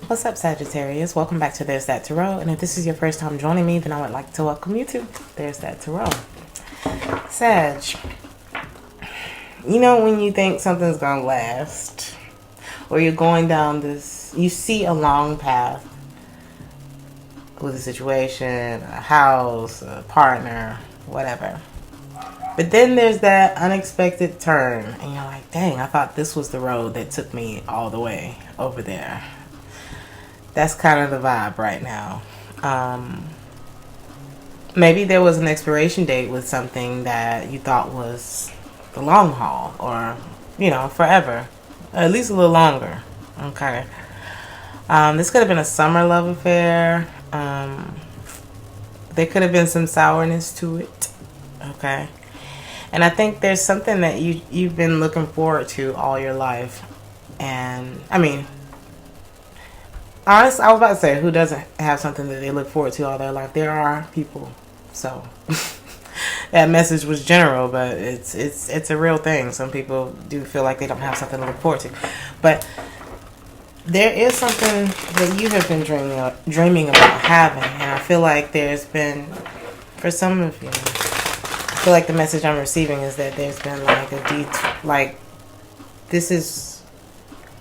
What's up, Sagittarius? Welcome back to Theresthattarot. And if this is your first time joining me, then I would like to welcome you to Theresthattarot. Sag, you know when you think something's going to last, or you're going down this, you see a long path with a situation, a house, a partner, whatever. But then there's that unexpected turn, and you're like, dang, I thought this was the road that took me all the way over there. That's kind of the vibe right now. Maybe there was an expiration date with something that you thought was the long haul, or, you know, forever. At least a little longer. Okay. This could have been a summer love affair. There could have been some sourness to it. Okay. And I think there's something that you've been looking forward to all your life. And, I mean, honestly, I was about to say, who doesn't have something that they look forward to all their life? There are people. So, that message was general, but it's a real thing. Some people do feel like they don't have something to look forward to. But there is something that you have been dreaming about having. And I feel like there's been, for some of you, I feel like the message I'm receiving is that there's been like this is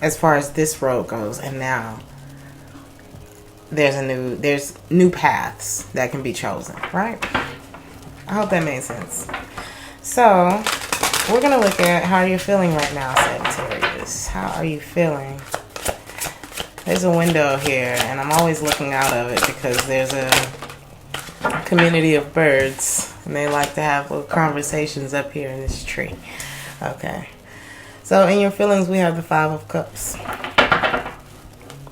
as far as this road goes, and now there's new paths that can be chosen, right? I hope that made sense. So we're gonna look at how you're feeling right now, Sagittarius. How are you feeling? There's a window here, and I'm always looking out of it because there's a community of birds, and they like to have little conversations up here in this tree. Okay. So in your feelings, we have the Five of Cups.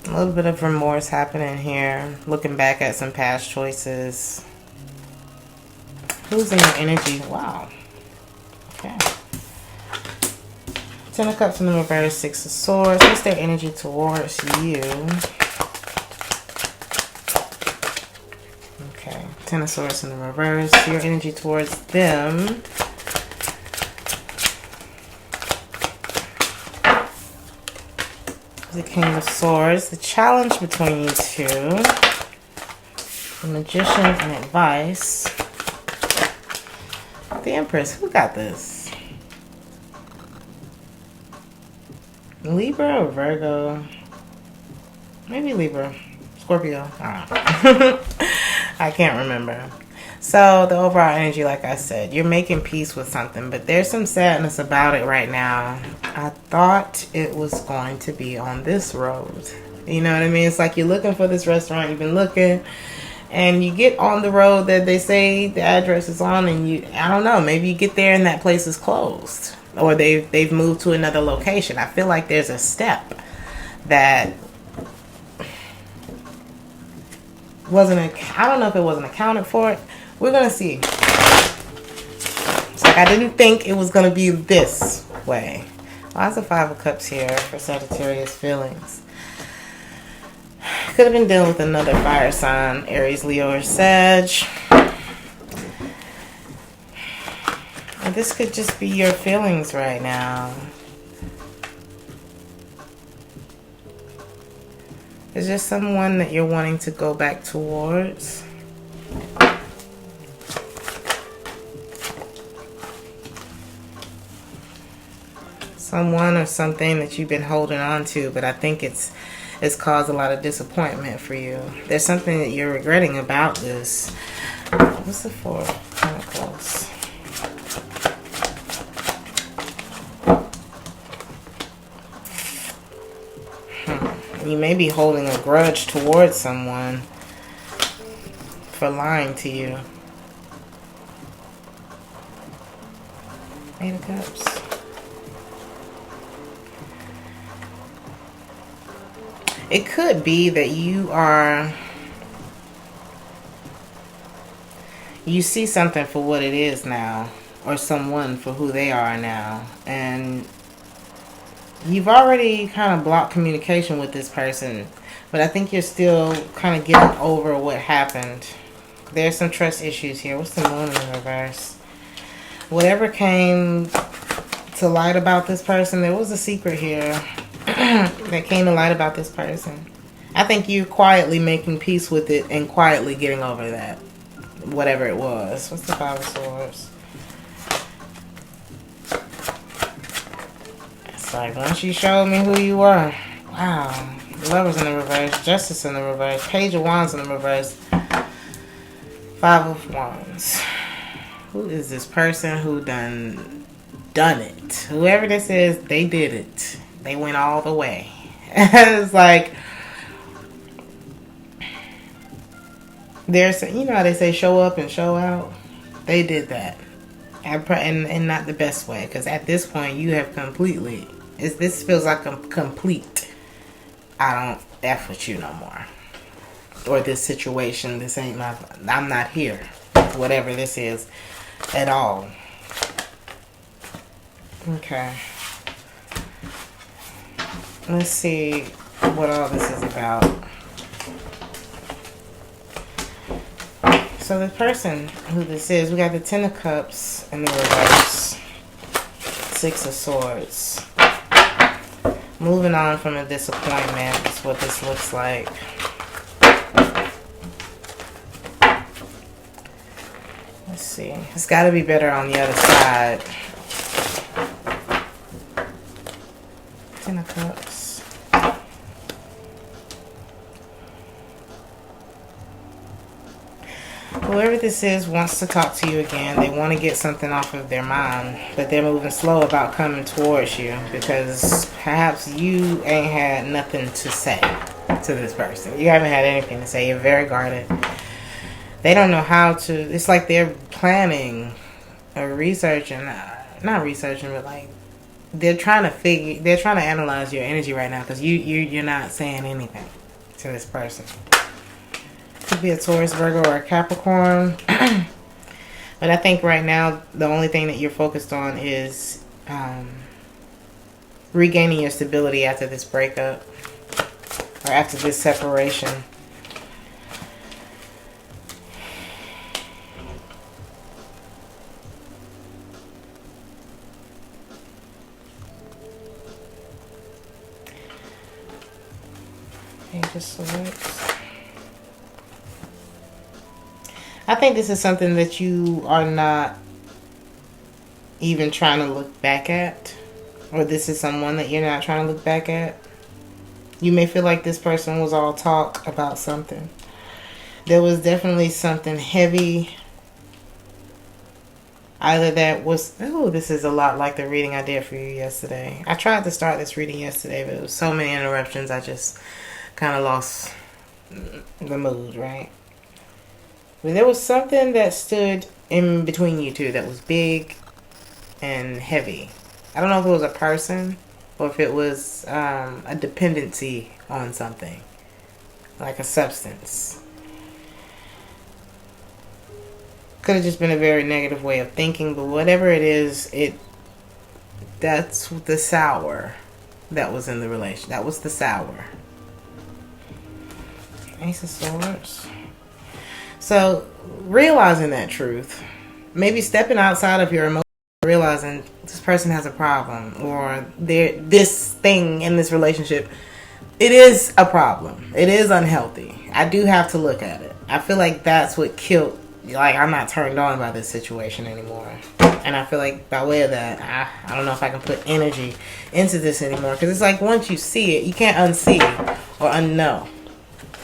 A little bit of remorse happening here. Looking back at some past choices. Who's in your energy? Wow. Okay. Ten of Cups in the reverse, Six of Swords. What's their energy towards you? Okay. Ten of Swords in the reverse. Your energy towards them. The King of Swords. The challenge between you two. The Magician and advice. The Empress. Who got this? Libra or Virgo? Maybe Libra. Scorpio. I don't know. I can't remember. So the overall energy, like I said, you're making peace with something, but there's some sadness about it right now. I thought it was going to be on this road. You know what I mean? It's like you're looking for this restaurant, you've been looking, and you get on the road that they say the address is on, and I don't know, maybe you get there and that place is closed, or they've moved to another location. I feel like there's a step that I don't know if it wasn't accounted for. We're going to see. It's like I didn't think it was going to be this way. Well, that's a Five of Cups here for Sagittarius feelings. Could have been dealing with another fire sign, Aries, Leo, or Sag. And this could just be your feelings right now. Is there someone that you're wanting to go back towards? Someone or something that you've been holding on to, but I think it's caused a lot of disappointment for you. There's something that you're regretting about this. What's the Four of Pentacles? You may be holding a grudge towards someone for lying to you. Eight of Cups. It could be that you see something for what it is now, or someone for who they are now, and you've already kind of blocked communication with this person, but I think you're still kind of getting over what happened. There's some trust issues here. What's the Moon in the reverse? Whatever came to light about this person, there was a secret here that came to light about this person. I think you're quietly making peace with it and quietly getting over that. Whatever it was. What's the Five of Swords? It's like, once you showed me who you were. Wow. Lovers in the reverse. Justice in the reverse. Page of Wands in the reverse. Five of Wands. Who is this person who done it? Whoever this is, they did it. They went all the way. It's like, there's, you know how they say show up and show out? They did that. And not the best way. Because at this point, you have completely, this feels like a complete, I don't F with you no more. Or this situation, this ain't my, I'm not here. Whatever this is at all. Okay. Let's see what all this is about. So the person who this is, we got the Ten of Cups in the reverse. Six of Swords. Moving on from a disappointment is what this looks like. Let's see. It's got to be better on the other side. Ten of Cups. Whoever this is wants to talk to you again. They want to get something off of their mind, but they're moving slow about coming towards you because perhaps you ain't had nothing to say to this person. You haven't had anything to say. You're very guarded. They don't know how to. It's like they're planning or researching, not researching, but like they're trying to analyze your energy right now because you're not saying anything to this person. Could be a Taurus, Virgo, or a Capricorn. But I think right now the only thing that you're focused on is regaining your stability after this breakup or after this separation. Page of Swords. I think this is something that you are not even trying to look back at. Or this is someone that you're not trying to look back at. You may feel like this person was all talk about something. There was definitely something heavy. Either that was... Oh, this is a lot like the reading I did for you yesterday. I tried to start this reading yesterday, but there was so many interruptions, I just kind of lost the mood, right? But there was something that stood in between you two that was big and heavy. I don't know if it was a person or if it was a dependency on something, like a substance. Could have just been a very negative way of thinking, but whatever it is, that's the sour that was in the relation. That was the sour. Ace of Swords. So, realizing that truth, maybe stepping outside of your emotions, realizing this person has a problem, or this thing in this relationship, it is a problem. It is unhealthy. I do have to look at it. I feel like that's what killed, like, I'm not turned on by this situation anymore. And I feel like by way of that, I don't know if I can put energy into this anymore. Because it's like once you see it, you can't unsee or unknow.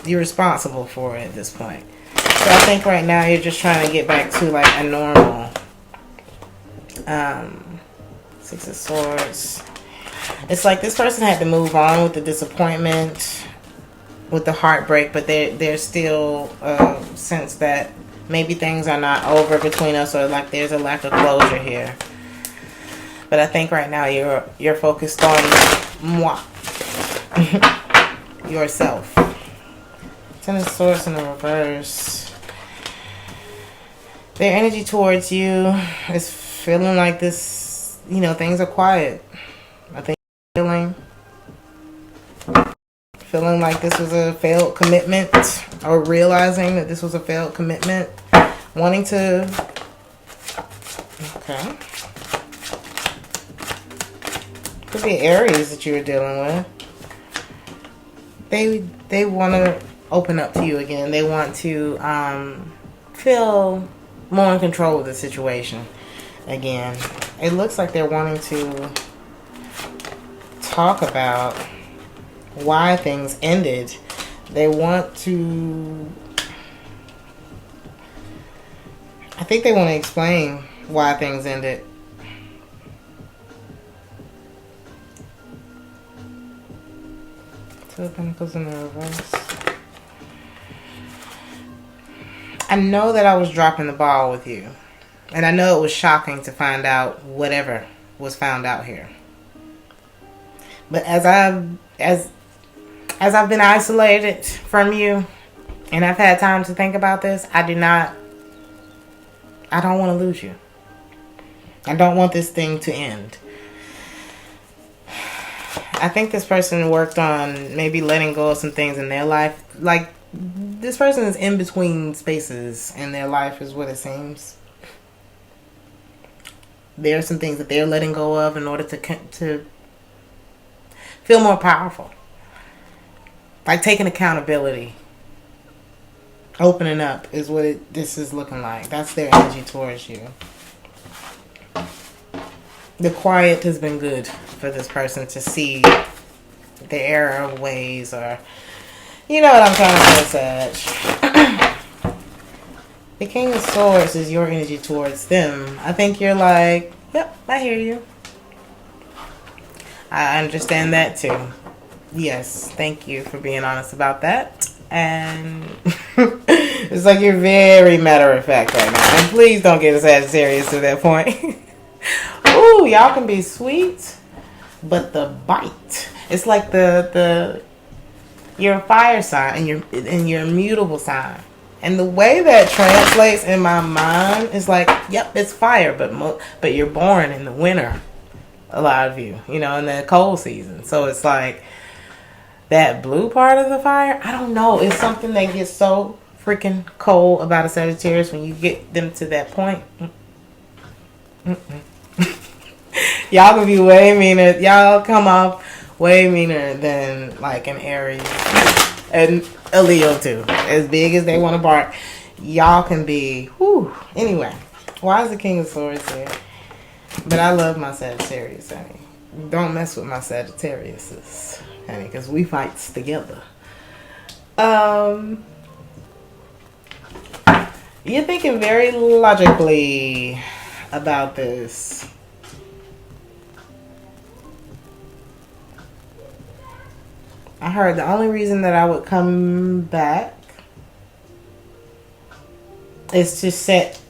You're responsible for it at this point. So I think right now you're just trying to get back to like a normal Six of Swords. It's like this person had to move on with the disappointment, with the heartbreak, but there's still a sense that maybe things are not over between us, or like there's a lack of closure here. But I think right now you're focused on moi, yourself. Ten of Swords in the reverse. Their energy towards you is feeling like this, you know, things are quiet. I think feeling like this was a failed commitment, or realizing that this was a failed commitment, wanting to, okay. Could be Aries that you were dealing with. they want to open up to you again. They want to feel more in control of the situation again. It looks like they're wanting to talk about why things ended. They want to, I think they want to explain why things ended. Two of Pentacles in the reverse. I know that I was dropping the ball with you. And I know it was shocking to find out whatever was found out here. But as I've been isolated from you and I've had time to think about this, I don't want to lose you. I don't want this thing to end. I think this person worked on maybe letting go of some things in their life. Like, this person is in between spaces in their life is what it seems. There are some things that they're letting go of in order to feel more powerful. Like taking accountability. Opening up is what this is looking like. That's their energy towards you. The quiet has been good for this person to see the error of ways, or you know what I'm trying to say, Sag. The King of Swords is your energy towards them. I think you're like, yep, I hear you. I understand that too. Yes, thank you for being honest about that. And it's like you're very matter of fact right now. And please don't get a Sagittarius to that point. Ooh, y'all can be sweet, but the bite. It's like you're a fire sign and you're a mutable sign. And the way that translates in my mind is like, yep, it's fire, but you're born in the winter. A lot of you, in the cold season. So it's like that blue part of the fire. I don't know. It's something that gets so freaking cold about a Sagittarius when you get them to that point. Y'all can be way meaner. Y'all come off way meaner than like an Aries and a Leo too. As big as they want to bark, y'all can be. Whew. Anyway, why is the King of Swords here? But I love my Sagittarius, honey. Don't mess with my Sagittariuses, honey, because we fights together. You're thinking very logically about this. I heard the only reason that I would come back is to set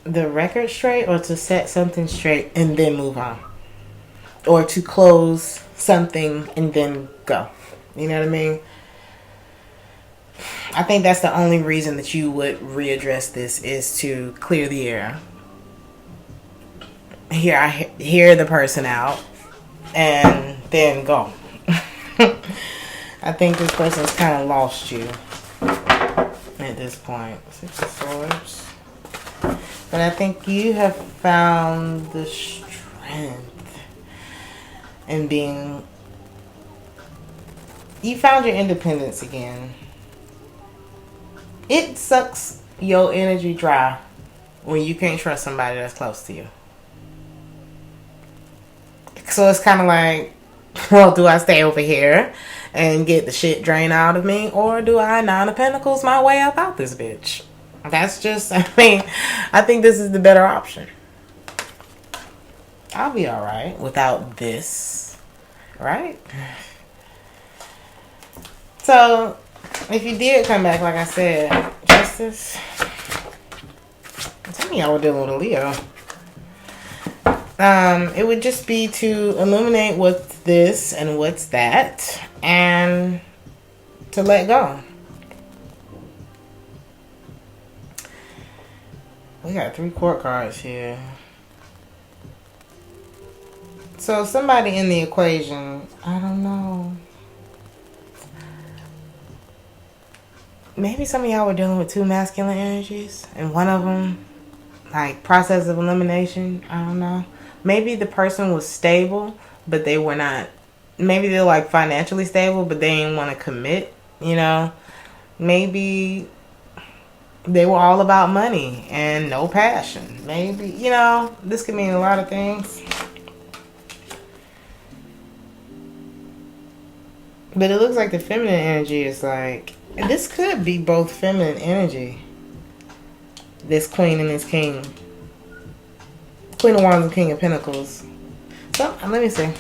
the record straight, or to set something straight and then move on, or to close something and then go. You know what I mean? I think that's the only reason that you would readdress this, is to clear the air. Hear the person out and then go. I think this person's kind of lost you at this point. Six of Swords. But I think you have found the strength in being... You found your independence again. It sucks your energy dry when you can't trust somebody that's close to you. So it's kind of like, well, do I stay over here and get the shit drained out of me, or do I Nine of Pentacles my way up out this bitch? That's just, I think this is the better option. I'll be alright without this, right? So, if you did come back, like I said, Justice, tell me y'all were dealing with a Leo. It would just be to illuminate what's this and what's that, and to let go. We got 3 court cards here. So somebody in the equation, I don't know. Maybe some of y'all were dealing with 2 masculine energies, and one of them, like, process of elimination. I don't know. Maybe the person was stable, but they were not maybe they're like financially stable, but they ain't want to commit, you know. Maybe they were all about money and no passion. Maybe, you know, this could mean a lot of things. But it looks like the feminine energy is like, this could be both feminine energy. This queen and this king. Queen of Wands and King of Pentacles. So, let me see.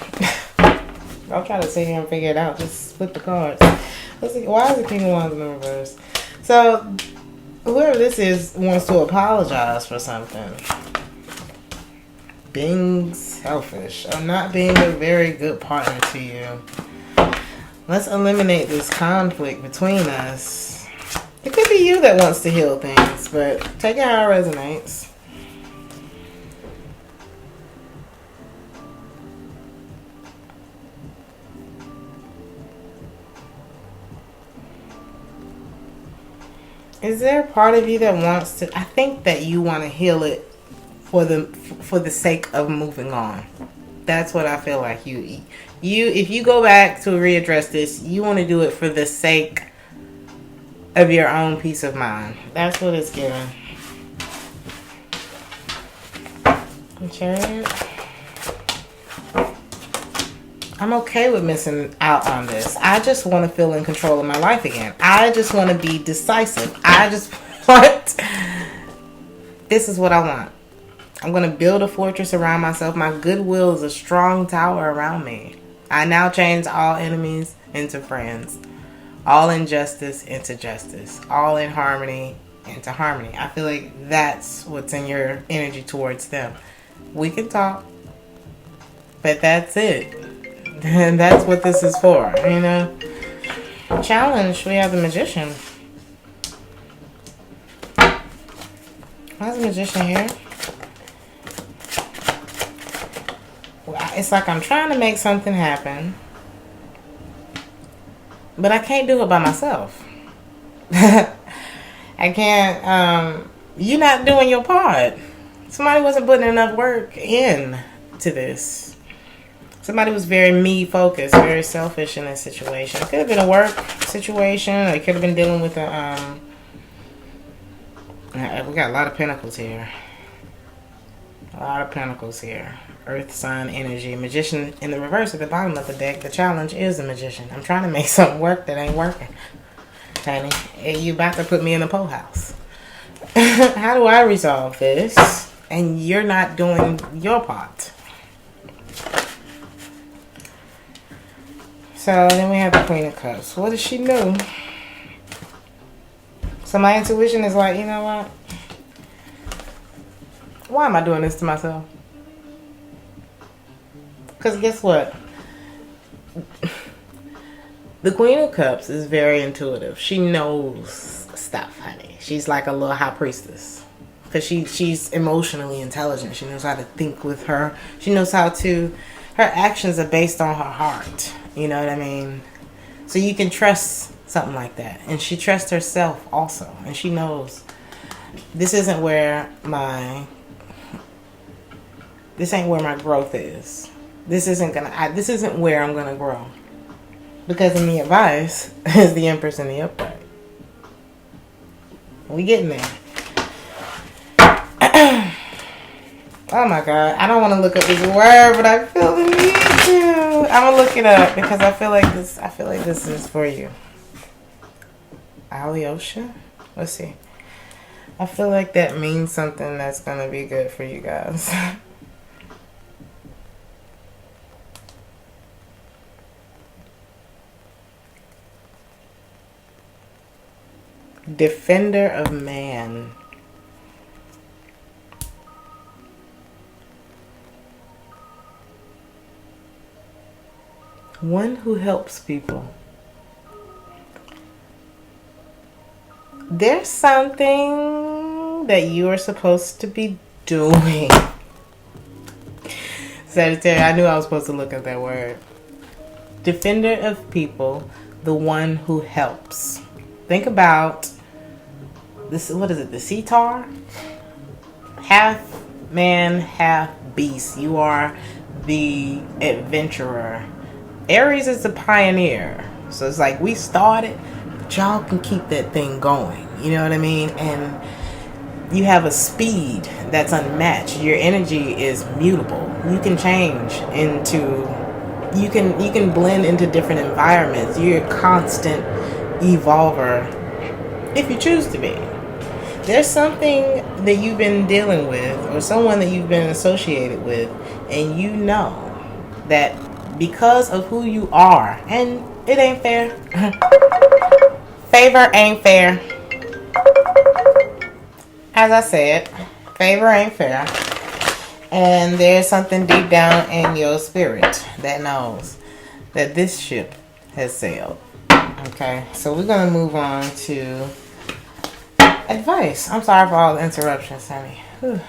I'll try to sit here and figure it out. Just flip the cards. Let's see. Why is the King of Wands in the reverse? So, whoever this is wants to apologize for something. Being selfish or not being a very good partner to you. Let's eliminate this conflict between us. It could be you that wants to heal things, but take it how it resonates. Is there a part of you that wants to? I think that you want to heal it for the sake of moving on. That's what I feel like you if you go back to readdress this, you want to do it for the sake of your own peace of mind. That's what it's giving. Chariot. I'm okay with missing out on this. I just want to feel in control of my life again. I just want to be decisive. I just want... This is what I want. I'm going to build a fortress around myself. My goodwill is a strong tower around me. I now change all enemies into friends. All injustice into justice. All inharmony into harmony. I feel like that's what's in your energy towards them. We can talk, but that's it. And that's what this is for, you know. Challenge, we have the Magician. Why is the Magician here? It's like I'm trying to make something happen, but I can't do it by myself. I can't, you're not doing your part. Somebody wasn't putting enough work in to this. Somebody was very me-focused, very selfish in this situation. It could have been a work situation, or it could have been dealing with a, we got a lot of pentacles here. A lot of pentacles here. Earth sign energy. Magician in the reverse at the bottom of the deck. The challenge is the Magician. I'm trying to make something work that ain't working. Honey, you about to put me in the pole house. How do I resolve this? And you're not doing your part. So then we have the Queen of Cups. What does she know? So my intuition is like, you know what? Why am I doing this to myself? Because guess what? The Queen of Cups is very intuitive. She knows stuff, honey. She's like a little high priestess. Because she's emotionally intelligent. She knows how to think with her. She knows how to... Her actions are based on her heart. You know what I mean? So you can trust something like that. And she trusts herself also. And she knows this isn't where my... This ain't where my growth is. This isn't where I'm gonna grow. Because in the advice is the Empress and the upright. We getting there. Oh my God. I don't want to look up this word, but I feel the need to. I'm gonna look it up because I feel like this is for you. Alyosha? Let's see. I feel like that means something that's gonna be good for you guys. Defender of man. One who helps people. There's something that you are supposed to be doing. Sagittarius, I knew I was supposed to look at that word. Defender of people, the one who helps. Think about this. What is it? The Centaur? Half man, half beast. You are the adventurer, Aries is the pioneer. So it's like we started, but y'all can keep that thing going. You know what I mean? And you have a speed that's unmatched. Your energy is mutable. You can change into, you can blend into different environments. You're a constant evolver if you choose to be. There's something that you've been dealing with or someone that you've been associated with, and you know that because of who you are, and it ain't fair. Favor ain't fair. As I said, favor ain't fair. And there's something deep down in your spirit that knows that this ship has sailed. Okay, so we're going to move on to advice. I'm sorry for all the interruptions, honey. Whew.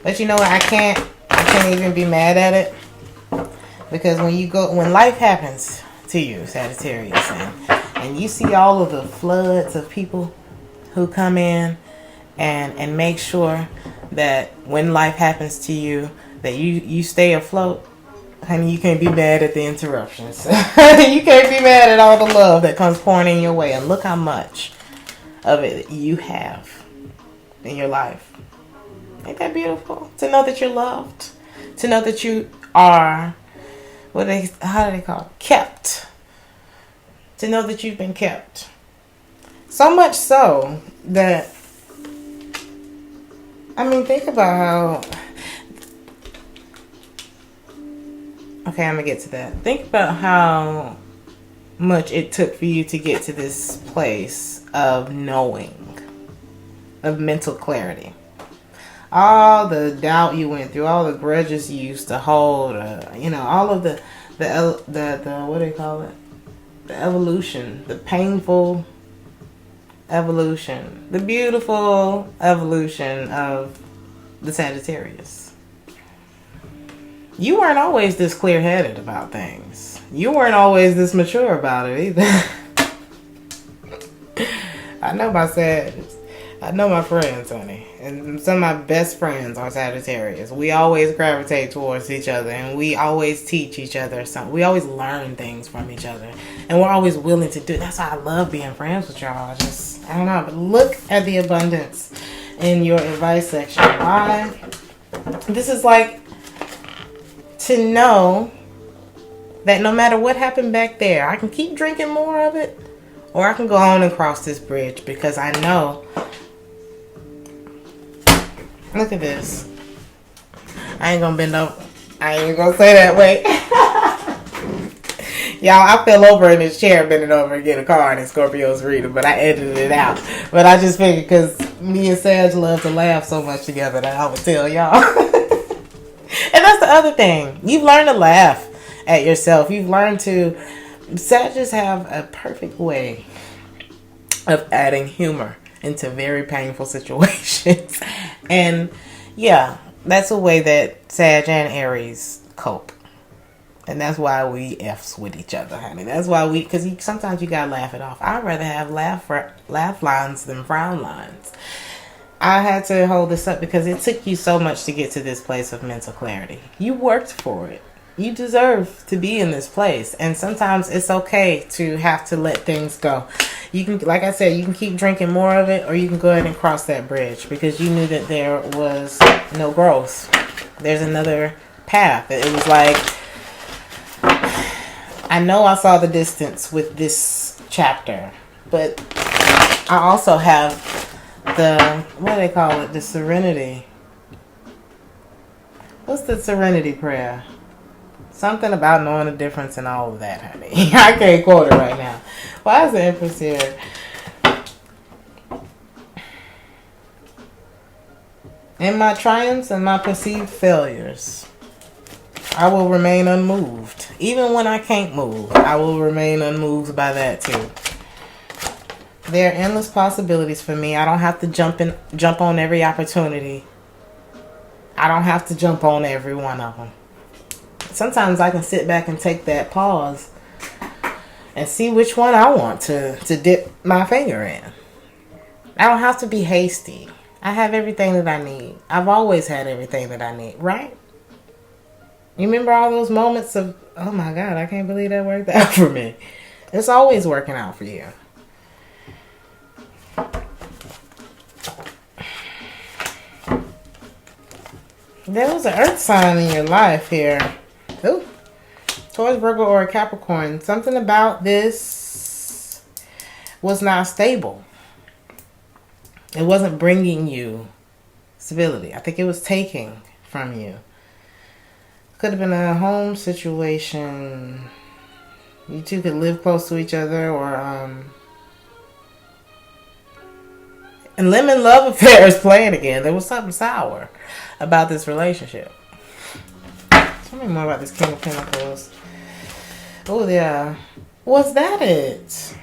But you know what? I can't even be mad at it. Because when life happens to you, Sagittarius, and you see all of the floods of people who come in and make sure that when life happens to you, that you stay afloat, honey, you can't be mad at the interruptions. You can't be mad at all the love that comes pouring in your way. And look how much of it you have in your life. Ain't that beautiful? To know that you're loved. To know that you are, how do they call it? Kept. To know that you've been kept. So much so that, I mean, think about how, okay, I'm going to get to that. Think about how much it took for you to get to this place of knowing, of mental clarity. All the doubt you went through, all the grudges you used to hold, all of the what do you call it? The evolution, the painful evolution, the beautiful evolution of the Sagittarius. You weren't always this clear-headed about things. You weren't always this mature about it either. I know my Sagittarius. I know my friends, honey. And some of my best friends are Sagittarius. We always gravitate towards each other. And we always teach each other something. We always learn things from each other. And we're always willing to do it. That's why I love being friends with y'all. I don't know. But look at the abundance in your advice section. Why? This is like to know that no matter what happened back there, I can keep drinking more of it. Or I can go on and cross this bridge because I know. Look at this. I ain't gonna bend over. I ain't even gonna say that. Wait. Y'all, I fell over in this chair bending over and get a card in Scorpio's reading, but I edited it out. But I just figured because me and Sag love to laugh so much together that I would tell y'all. And that's the other thing. You've learned to laugh at yourself. You've learned to... Sagittarius have a perfect way of adding humor into very painful situations. And yeah, that's a way that Sag and Aries cope. And that's why we F's with each other, honey. That's why because sometimes you gotta laugh it off. I'd rather have laugh lines than frown lines. I had to hold this up because it took you so much to get to this place of mental clarity. You worked for it. You deserve to be in this place. And sometimes it's okay to have to let things go. You can, like I said, you can keep drinking more of it, or you can go ahead and cross that bridge because you knew that there was no growth. There's another path. It was like, I know I saw the distance with this chapter, but I also have the, what do they call it? The serenity. What's the serenity prayer? Something about knowing the difference and all of that, honey. I can't quote it right now. Why is the Empress here? In my triumphs and my perceived failures, I will remain unmoved. Even when I can't move, I will remain unmoved by that too. There are endless possibilities for me. I don't have to jump on every opportunity. I don't have to jump on every one of them. Sometimes I can sit back and take that pause and see which one I want to dip my finger in. I don't have to be hasty. I have everything that I need. I've always had everything that I need, right? You remember all those moments of, oh my God, I can't believe that worked out for me. It's always working out for you. There was an earth sign in your life here. Ooh. Taurus, Virgo, or a Capricorn. Something about this was not stable. It wasn't bringing you stability. I think it was taking from you. Could have been a home situation. You two could live close to each other, or and lemon love affair is playing again. There was something sour about this relationship. Tell me more about this King of Pentacles. Oh yeah. Was that it?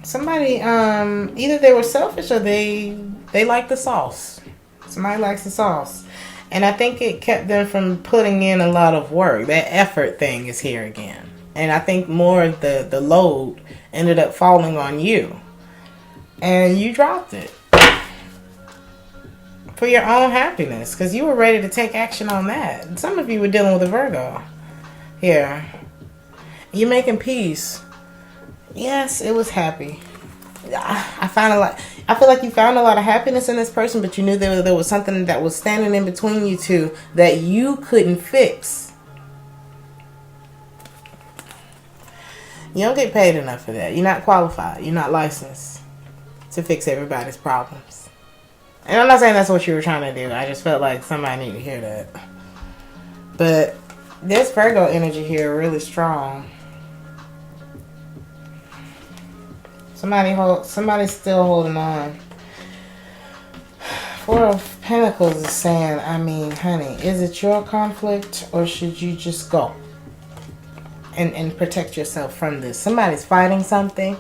Somebody, either they were selfish or they like the sauce. Somebody likes the sauce. And I think it kept them from putting in a lot of work. That effort thing is here again. And I think more of the load ended up falling on you. And you dropped it. For your own happiness. Because you were ready to take action on that. Some of you were dealing with a Virgo. Here. You're making peace. Yes, it was happy. I feel like you found a lot of happiness in this person, but you knew there was something that was standing in between you two that you couldn't fix. You don't get paid enough for that. You're not qualified. You're not licensed to fix everybody's problems. And I'm not saying that's what you were trying to do. I just felt like somebody needed to hear that. But this Virgo energy here really strong. Somebody's still holding on. Four of Pentacles is saying, I mean, honey, is it your conflict or should you just go and protect yourself from this? Somebody's fighting something.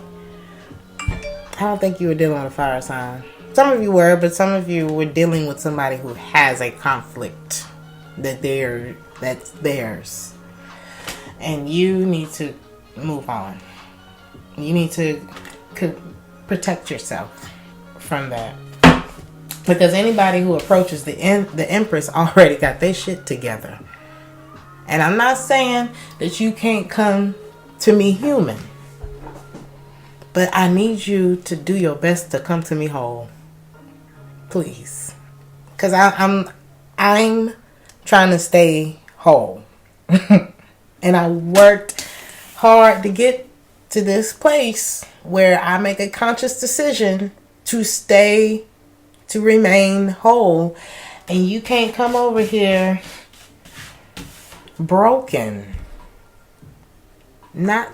I don't think you were dealing with a fire sign. Some of you were, but some of you were dealing with somebody who has a conflict that's theirs. And you need to move on. You need to protect yourself from that, because anybody who approaches the Empress already got their shit together. And I'm not saying that you can't come to me human, but I need you to do your best to come to me whole, please, because I'm trying to stay whole. And I worked hard to get to this place where I make a conscious decision to remain whole. And you can't come over here broken. Not,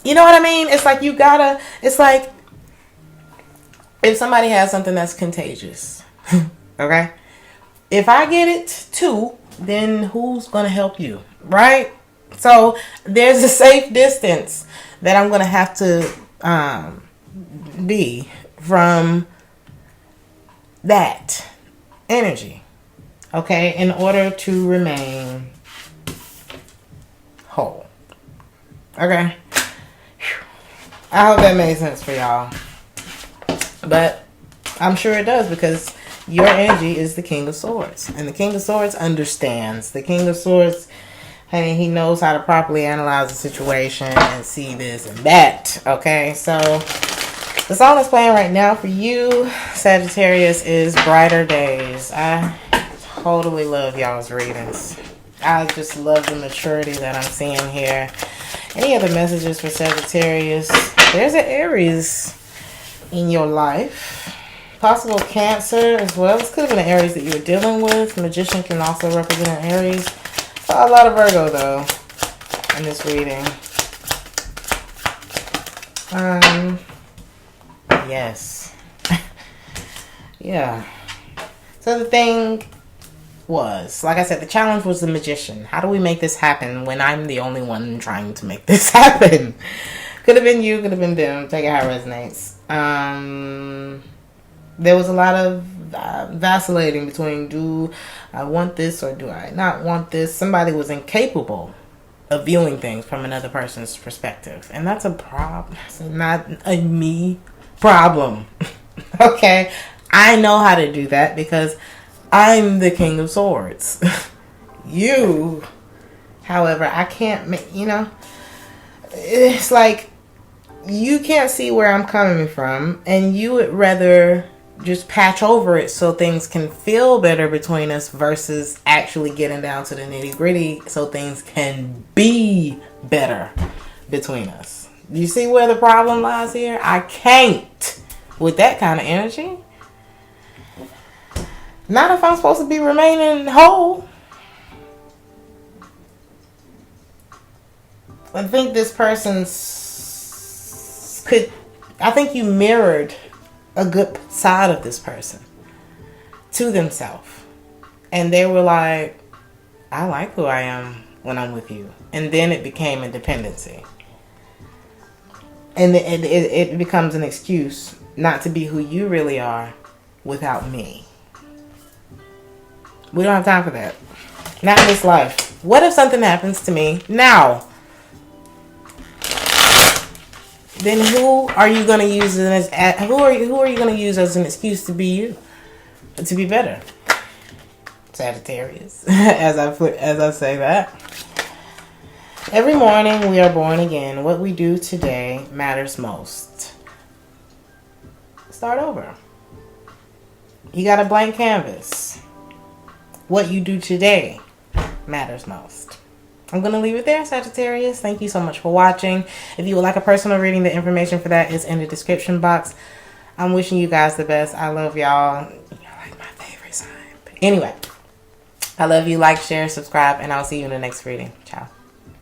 you know what I mean? It's like it's like if somebody has something that's contagious, okay? If I get it too, then who's going to help you, right? So there's a safe distance that I'm going to have to be from that energy, okay, in order to remain whole. Okay. I hope that made sense for y'all. But I'm sure it does, because your energy is the King of Swords. And the King of Swords understands. The King of Swords, honey, he knows how to properly analyze the situation and see this and that. Okay, so the song that's playing right now for you, Sagittarius, is Brighter Days. I totally love y'all's readings. I just love the maturity that I'm seeing here. Any other messages for Sagittarius? There's an Aries in your life. Possible Cancer as well. This could have been an Aries that you were dealing with. Magician can also represent an Aries. A lot of Virgo, though, in this reading. Yes. Yeah. So the thing was, like I said, the challenge was the Magician. How do we make this happen when I'm the only one trying to make this happen? Could have been you, could have been them. Take it how it resonates. There was a lot of vacillating between, do I want this or do I not want this? Somebody was incapable of viewing things from another person's perspective. And that's a problem. It's not a me problem. Okay? I know how to do that because I'm the King of Swords. you. However, I can't make, it's like you can't see where I'm coming from, and you would rather just patch over it so things can feel better between us versus actually getting down to the nitty gritty so things can be better between us. You see where the problem lies here? I can't with that kind of energy. Not if I'm supposed to be remaining whole. I think this I think you mirrored a good side of this person to themselves. And they were like, I like who I am when I'm with you. And then it became a dependency. And it becomes an excuse not to be who you really are without me. We don't have time for that. Not in this life. What if something happens to me now? Then who are you going to use as who are you going to use as an excuse to be you, to be better? Sagittarius, as I say that. Every morning we are born again. What we do today matters most. Start over. You got a blank canvas. What you do today matters most. I'm going to leave it there, Sagittarius. Thank you so much for watching. If you would like a personal reading, the information for that is in the description box. I'm wishing you guys the best. I love y'all. You're like my favorite sign. Anyway, I love you. Like, share, subscribe, and I'll see you in the next reading. Ciao.